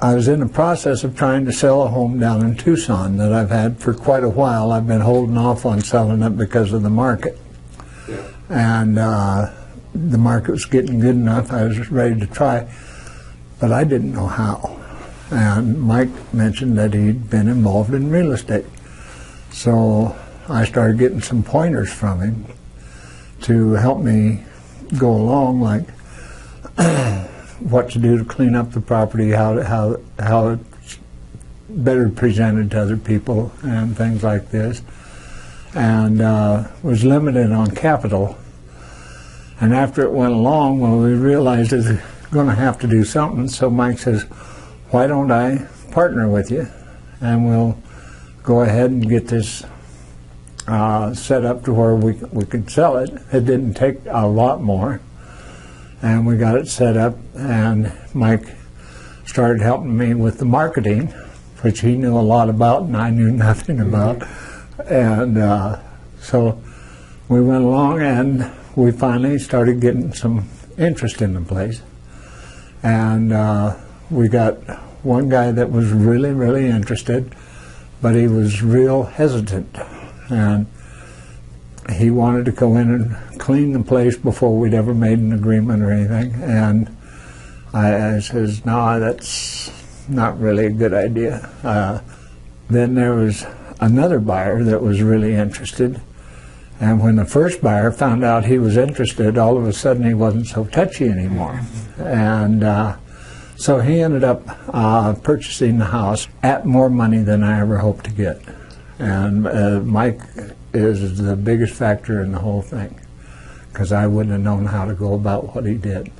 I was in the process of trying to sell a home down in Tucson that I've had for quite a while. I've been holding off on selling it because of the market. Yeah. And the market was getting good enough, I was ready to try, but I didn't know how. And Mike mentioned that he'd been involved in real estate. So I started getting some pointers from him to help me go along, like what to do to clean up the property, how it's better presented to other people, and things like this. And was limited on capital. And after it went along, well, we realized it was going to have to do something. So Mike says, "Why don't I partner with you, and we'll go ahead and get this set up to where we could sell it." It didn't take a lot more, and we got it set up. And Mike started helping me with the marketing, which he knew a lot about and I knew nothing about. And so we went along, and we finally started getting some interest in the place. And we got one guy that was really, really interested, but he was real hesitant. And he wanted to go in and clean the place before we'd ever made an agreement or anything. And I says, "No, that's not really a good idea." Then there was another buyer that was really interested. And when the first buyer found out he was interested, all of a sudden he wasn't so touchy anymore. And so he ended up purchasing the house at more money than I ever hoped to get. And Mike is the biggest factor in the whole thing, because I wouldn't have known how to go about what he did.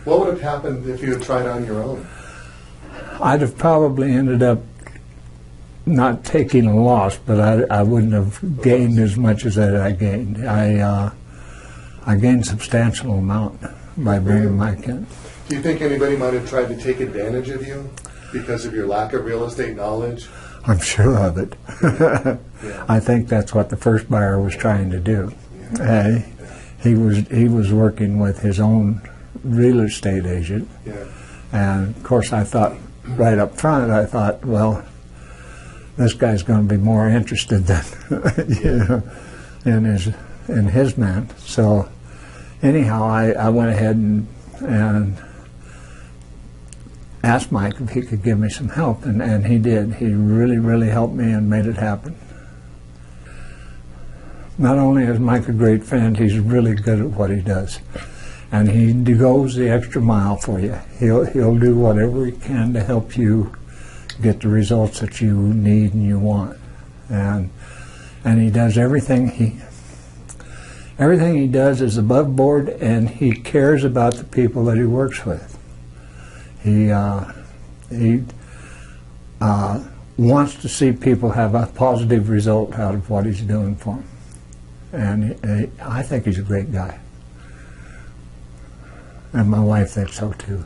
What would have happened if you had tried on your own? I'd have probably ended up not taking a loss, but I wouldn't have gained as much as that I gained. I gained substantial amount by bringing Mike in. Do you think anybody might have tried to take advantage of you because of your lack of real estate knowledge? I'm sure of it. Yeah. I think that's what the first buyer was trying to do. Yeah. He was working with his own real estate agent. Yeah. And of course I thought right up front, I thought, well, this guy's going to be more interested than in his man. So anyhow, I went ahead and asked Mike if he could give me some help, and he did. He really, really helped me and made it happen. Not only is Mike a great friend, he's really good at what he does. And he goes the extra mile for you. He'll do whatever he can to help you get the results that you need and you want. And he does everything he does is above board, and he cares about the people that he works with. He wants to see people have a positive result out of what he's doing for them. And I think he's a great guy. And my wife thinks so too.